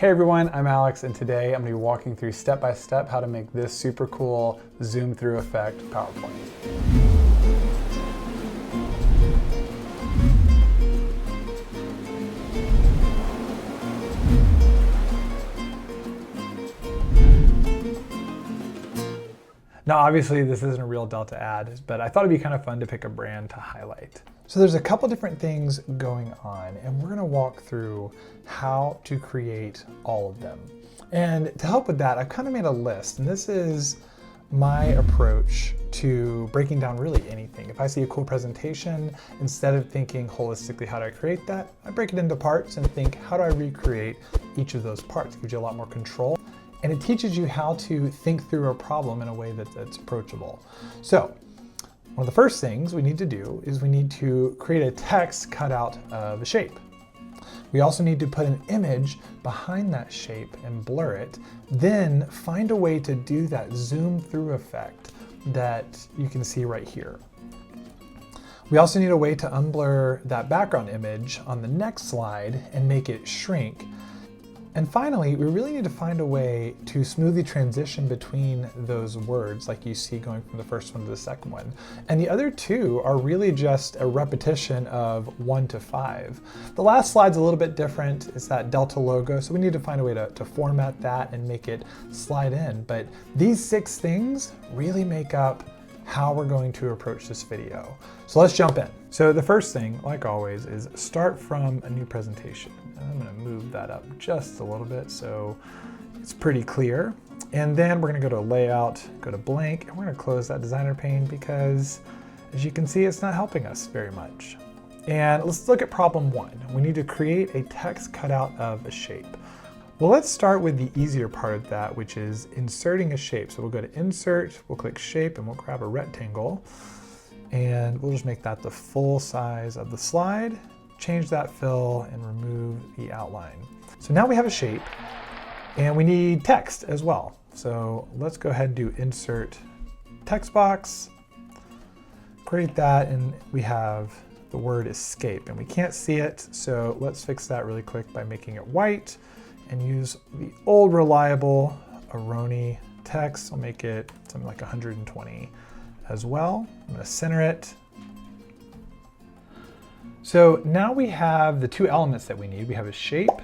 Hey everyone, I'm Alex, and today I'm going to be walking through step by step how to make this super cool zoom through effect PowerPoint. Now obviously this isn't a real Delta ad, but I thought it'd be kind of fun to pick a brand to highlight. So there's a couple different things going on, and we're gonna walk through how to create all of them. And to help with that, I've kind of made a list, and this is my approach to breaking down really anything. If I see a cool presentation, instead of thinking holistically, how do I create that? I break it into parts and think, how do I recreate each of those parts? It gives you a lot more control. And it teaches you how to think through a problem in a way that's approachable. So one of the first things we need to do is we need to create a text cutout of a shape. We also need to put an image behind that shape and blur it. Then find a way to do that zoom through effect that you can see right here. We also need a way to unblur that background image on the next slide and make it shrink. And finally, we really need to find a way to smoothly transition between those words like you see going from the first one to the second one. And the other two are really just a repetition of 1 to 5. The last slide's a little bit different. It's that Delta logo, so we need to find a way to format that and make it slide in. But these 6 things really make up how we're going to approach this video. So let's jump in. So the first thing, like always, is start from a new presentation. I'm going to move that up just a little bit so it's pretty clear. And then we're going to go to layout, go to blank, and we're going to close that designer pane because, as you can see, it's not helping us very much. And let's look at problem 1. We need to create a text cutout of a shape. Well, let's start with the easier part of that, which is inserting a shape. So we'll go to insert, we'll click shape, and we'll grab a rectangle. And we'll just make that the full size of the slide. Change that fill and remove the outline. So now we have a shape and we need text as well. So let's go ahead and do insert text box, create that, and we have the word escape and we can't see it. So let's fix that really quick by making it white and use the old reliable Aroni text. I'll make it something like 120 as well. I'm gonna center it. So now we have the 2 elements that we need. We have a shape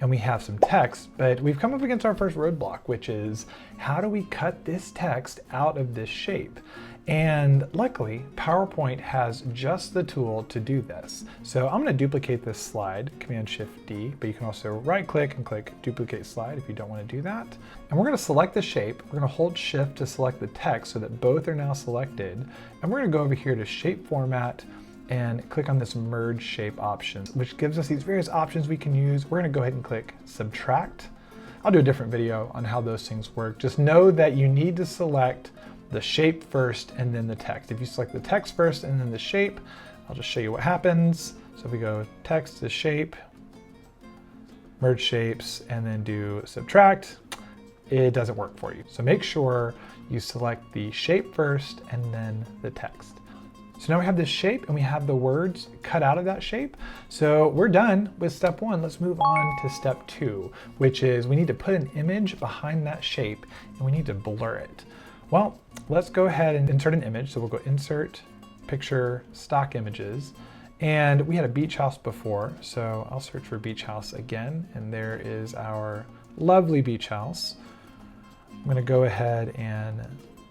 and we have some text, but we've come up against our first roadblock, which is how do we cut this text out of this shape? And luckily, PowerPoint has just the tool to do this. So I'm going to duplicate this slide, Command-Shift-D, but you can also right-click and click Duplicate Slide if you don't want to do that. And we're going to select the shape. We're going to hold Shift to select the text so that both are now selected. And we're going to go over here to Shape Format and click on this merge shape option, which gives us these various options we can use. We're gonna go ahead and click subtract. I'll do a different video on how those things work. Just know that you need to select the shape first and then the text. If you select the text first and then the shape, I'll just show you what happens. So if we go text to shape, merge shapes, and then do subtract, it doesn't work for you. So make sure you select the shape first and then the text. So now we have this shape and we have the words cut out of that shape. So we're done with step 1. Let's move on to step 2, which is we need to put an image behind that shape and we need to blur it. Well, let's go ahead and insert an image. So we'll go insert, picture, stock images. And we had a beach house before, so I'll search for beach house again. And there is our lovely beach house. I'm gonna go ahead and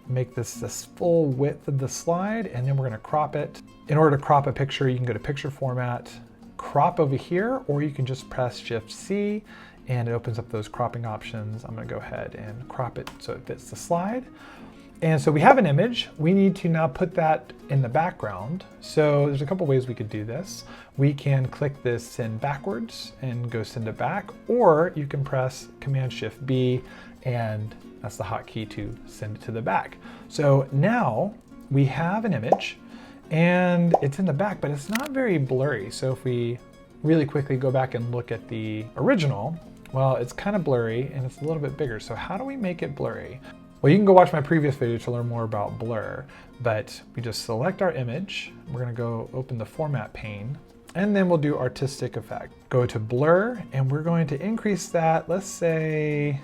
make this full width of the slide, and then we're gonna crop it. In order to crop a picture, you can go to picture format, crop over here, or you can just press Shift-C and it opens up those cropping options. I'm gonna go ahead and crop it so it fits the slide. And so we have an image. We need to now put that in the background. So there's a couple ways we could do this. We can click this send backwards and go send it back, or you can press Command-Shift-B and that's the hotkey to send it to the back. So now we have an image and it's in the back, but it's not very blurry. So if we really quickly go back and look at the original, well, it's kind of blurry and it's a little bit bigger. So how do we make it blurry? Well, you can go watch my previous video to learn more about blur, but we just select our image. We're gonna go open the format pane And then we'll do artistic effect. Go to blur, and we're going to increase that, let's say,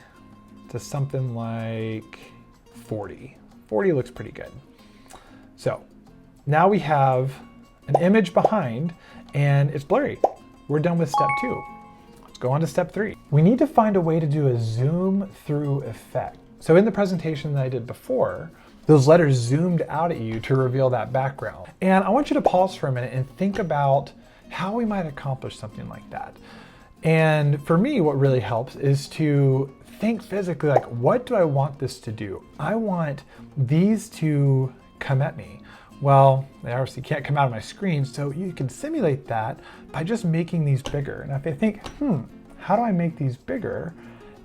to something like 40. 40 looks pretty good. So now we have an image behind, and it's blurry. We're done with step 2. Let's go on to step 3. We need to find a way to do a zoom through effect. So in the presentation that I did before, those letters zoomed out at you to reveal that background. And I want you to pause for a minute and think about how we might accomplish something like that. And for me, what really helps is to think physically, like, what do I want this to do? I want these to come at me. Well, they obviously can't come out of my screen, so you can simulate that by just making these bigger. And if I think, how do I make these bigger?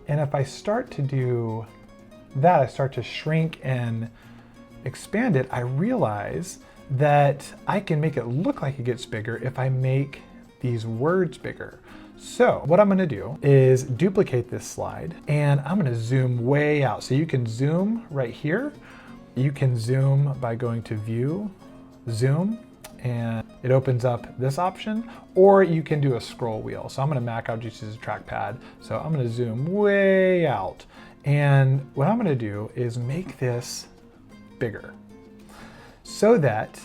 And if I start to do that, I start to shrink and expand it, I realize that I can make it look like it gets bigger if I make these words bigger. So what I'm gonna do is duplicate this slide, and I'm gonna zoom way out. So you can zoom right here. You can zoom by going to View, Zoom, and it opens up this option, or you can do a scroll wheel. So I'm gonna I'll just use a trackpad. So I'm gonna zoom way out. And what I'm gonna do is make this bigger so that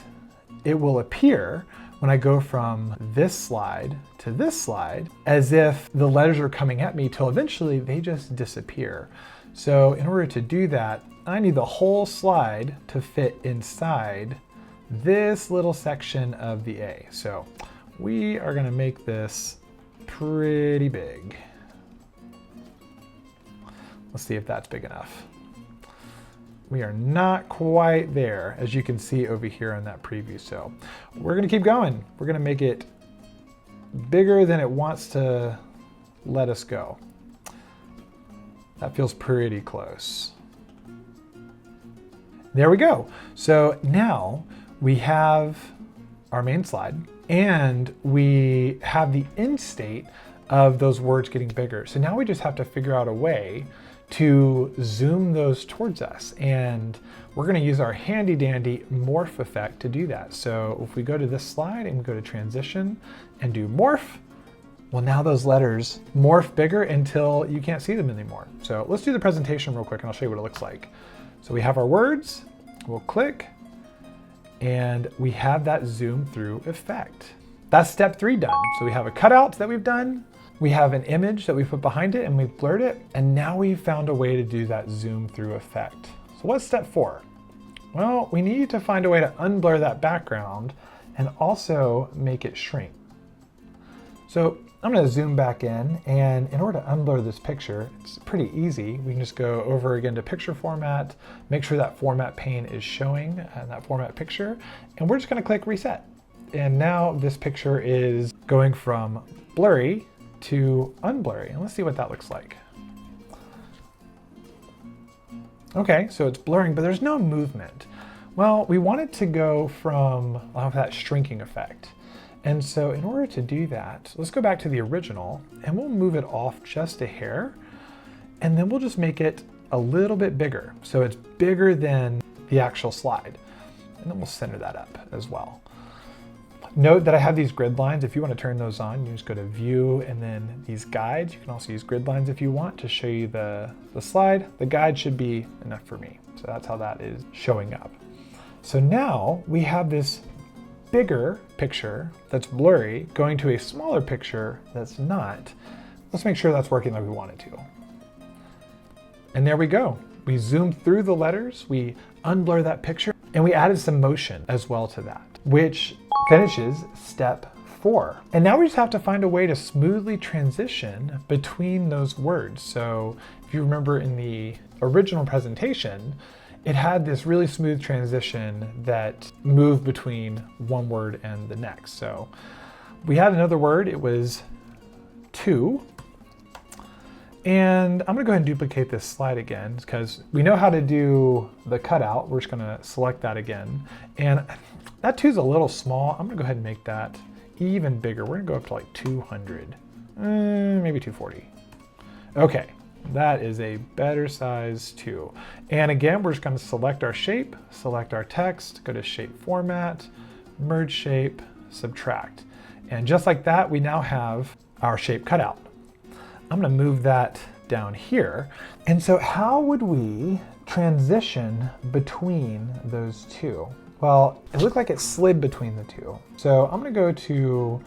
it will appear when I go from this slide to this slide as if the letters are coming at me till eventually they just disappear. So in order to do that, I need the whole slide to fit inside this little section of the A. So we are gonna make this pretty big. Let's see if that's big enough. We are not quite there, as you can see over here in that preview. So we're gonna keep going. We're gonna make it bigger than it wants to let us go. That feels pretty close. There we go. So now we have our main slide, and we have the end state of those words getting bigger. So now we just have to figure out a way to zoom those towards us. And we're gonna use our handy dandy morph effect to do that. So if we go to this slide and we go to transition and do morph, well, now those letters morph bigger until you can't see them anymore. So let's do the presentation real quick and I'll show you what it looks like. So we have our words, we'll click, and we have that zoom through effect. That's step 3 done. So we have a cutout that we've done, we have an image that we put behind it and we've blurred it, and now we've found a way to do that zoom through effect. So what's step 4? Well, we need to find a way to unblur that background and also make it shrink. So I'm gonna zoom back in, and in order to unblur this picture, it's pretty easy. We can just go over again to picture format, make sure that format pane is showing and that format picture, and we're just gonna click reset. And now this picture is going from blurry to unblurry, and let's see what that looks like. Okay, so it's blurring, but there's no movement. Well, we want it to go from that shrinking effect. And so in order to do that, let's go back to the original and we'll move it off just a hair, and then we'll just make it a little bit bigger. So it's bigger than the actual slide. And then we'll center that up as well. Note that I have these grid lines. If you want to turn those on, you just go to View and then these guides. You can also use grid lines if you want to show you the slide. The guide should be enough for me. So that's how that is showing up. So now we have this bigger picture that's blurry going to a smaller picture that's not. Let's make sure that's working like we want it to. And there we go. We zoomed through the letters, we unblur that picture, and we added some motion as well to that, which finishes step 4. And now we just have to find a way to smoothly transition between those words. So if you remember in the original presentation, it had this really smooth transition that moved between one word and the next. So we had another word, it was to. And I'm gonna go ahead and duplicate this slide again because we know how to do the cutout. We're just gonna select that again. And that 2 is a little small. I'm gonna go ahead and make that even bigger. We're gonna go up to like 200, maybe 240. Okay. That is a better size 2. And again, we're just going to select our shape, select our text, go to shape format, merge shape, subtract. And just like that, we now have our shape cut out. I'm gonna move that down here. And so how would we transition between those two? Well, it looked like it slid between the two. So I'm gonna go to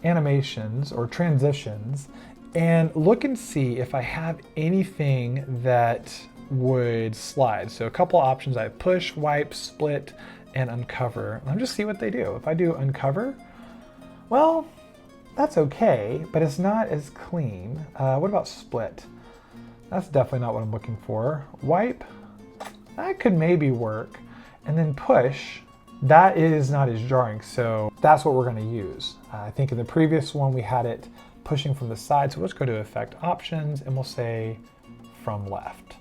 animations or transitions and look and see if I have anything that would slide. So a couple options, I have push, wipe, split, and uncover. I'll just see what they do. If I do uncover, well, that's okay, but it's not as clean. What about split? That's definitely not what I'm looking for. Wipe, that could maybe work. And then push, that is not as jarring, so that's what we're gonna use. I think in the previous one we had it pushing from the side, so let's go to Effect Options and we'll say from left.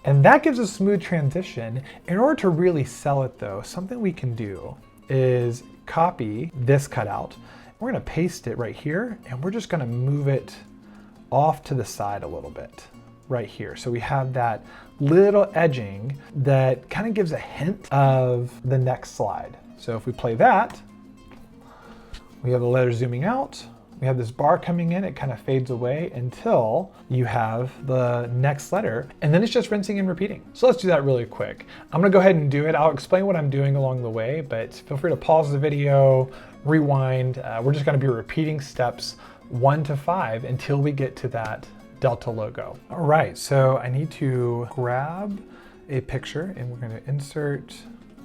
And that gives a smooth transition. In order to really sell it though, something we can do is copy this cutout. We're gonna paste it right here and we're just gonna move it off to the side a little bit right here. So we have that little edging that kind of gives a hint of the next slide. So if we play that, we have the letter zooming out. We have this bar coming in, it kind of fades away until you have the next letter, and then it's just rinsing and repeating. So let's do that really quick. I'm gonna go ahead and do it. I'll explain what I'm doing along the way, but feel free to pause the video, rewind. We're just gonna be repeating steps 1 to 5 until we get to that Delta logo. All right, so I need to grab a picture and we're gonna insert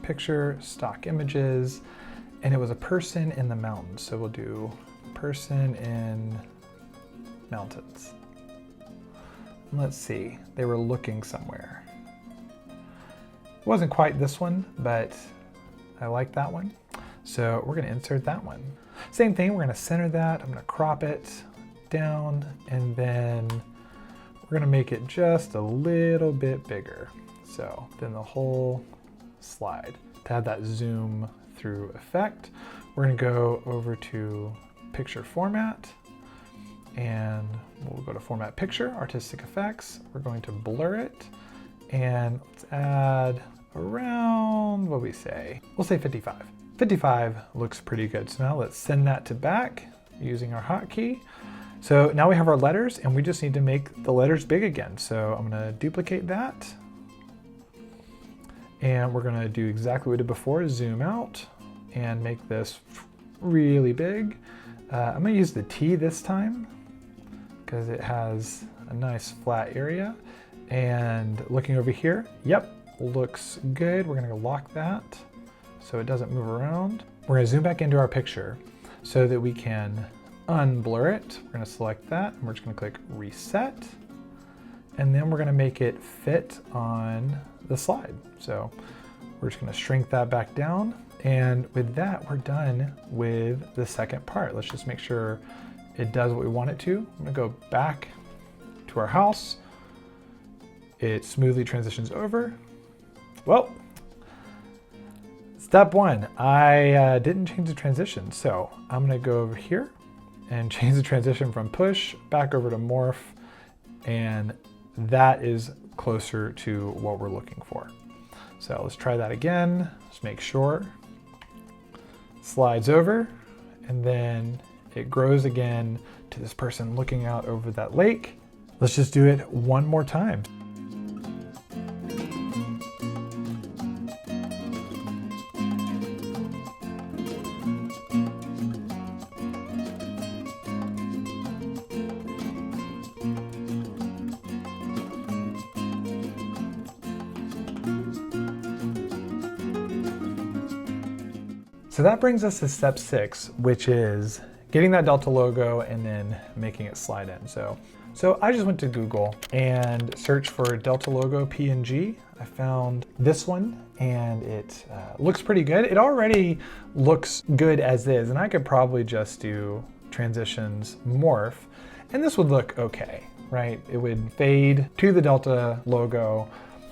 picture, stock images, and it was a person in the mountains. So we'll do person in mountains. And let's see, they were looking somewhere. It wasn't quite this one, but I like that one. So we're gonna insert that one. Same thing, we're gonna center that. I'm gonna crop it down, and then we're gonna make it just a little bit bigger. So then the whole slide. To have that zoom through effect, we're gonna go over to picture format, and we'll go to format picture, artistic effects. We're going to blur it, and let's add around, what do we say? We'll say 55. 55 looks pretty good. So now let's send that to back using our hotkey. So now we have our letters and we just need to make the letters big again. So I'm gonna duplicate that. And we're gonna do exactly what we did before, zoom out and make this really big. I'm gonna use the T this time because it has a nice flat area. And looking over here, yep, looks good. We're gonna lock that so it doesn't move around. We're gonna zoom back into our picture so that we can unblur it. We're gonna select that and we're just gonna click reset. And then we're gonna make it fit on the slide. So we're just gonna shrink that back down. And with that, we're done with the second part. Let's just make sure it does what we want it to. I'm gonna go back to our house. It smoothly transitions over. Well, step one, I didn't change the transition. So I'm gonna go over here and change the transition from push back over to morph. And that is closer to what we're looking for. So let's try that again. Just make sure. Slides over, and then it grows again to this person looking out over that lake. Let's just do it one more time. So that brings us to step 6, which is getting that Delta logo and then making it slide in. So I just went to Google and searched for Delta logo PNG. I found this one and it looks pretty good. It already looks good as is, and I could probably just do transitions morph, and this would look okay, right? It would fade to the Delta logo,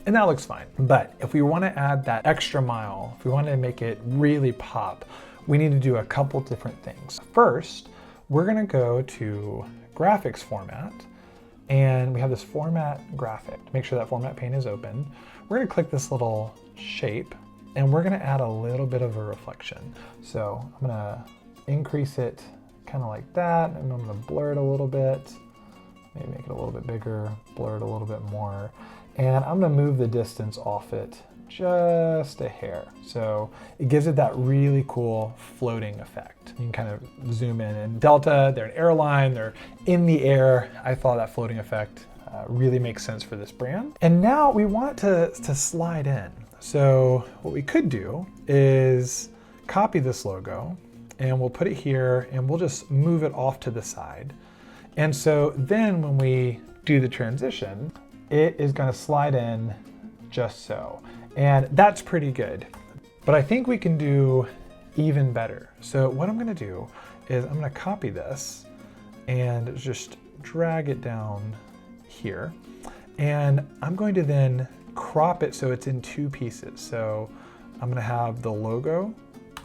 and that looks fine. But if we want to add that extra mile, if we want to make it really pop, we need to do a couple different things. First, we're going to go to graphics format, and we have this format graphic. To make sure that format pane is open, we're going to click this little shape, and we're going to add a little bit of a reflection. So I'm going to increase it kind of like that, and I'm going to blur it a little bit, maybe make it a little bit bigger, blur it a little bit more, and I'm going to move the distance off it just a hair. So it gives it that really cool floating effect. You can kind of zoom in. And Delta, they're an airline, they're in the air. I thought that floating effect really makes sense for this brand. And now we want it to slide in. So what we could do is copy this logo and we'll put it here and we'll just move it off to the side. And so then when we do the transition, it is going to slide in just so. And that's pretty good. But I think we can do even better. So what I'm going to do is I'm going to copy this and just drag it down here. And I'm going to then crop it so it's in two pieces. So I'm going to have the logo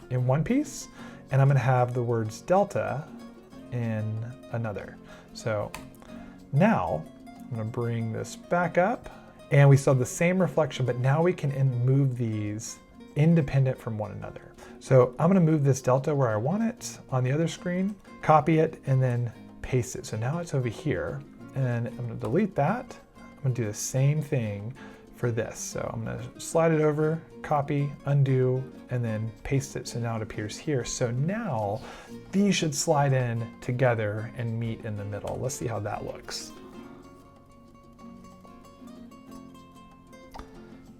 in one piece, and I'm going to have the words Delta in another. So now I'm going to bring this back up, and we still have the same reflection, but now we can move these independent from one another. So I'm going to move this Delta where I want it on the other screen, copy it, and then paste it. So now it's over here, and I'm going to delete that. I'm going to do the same thing for this. So I'm going to slide it over, copy, undo, and then paste it. So now it appears here. So now these should slide in together and meet in the middle. Let's see how that looks.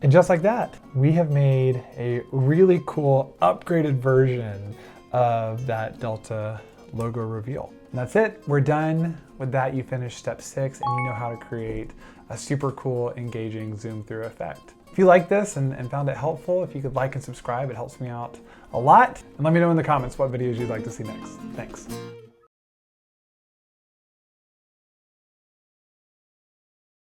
And just like that, we have made a really cool upgraded version of that Delta logo reveal. And that's it, we're done with that. You finished step 6 and you know how to create a super cool, engaging zoom through effect. If you like this and found it helpful, if you could like and subscribe, it helps me out a lot. And let me know in the comments what videos you'd like to see next. Thanks.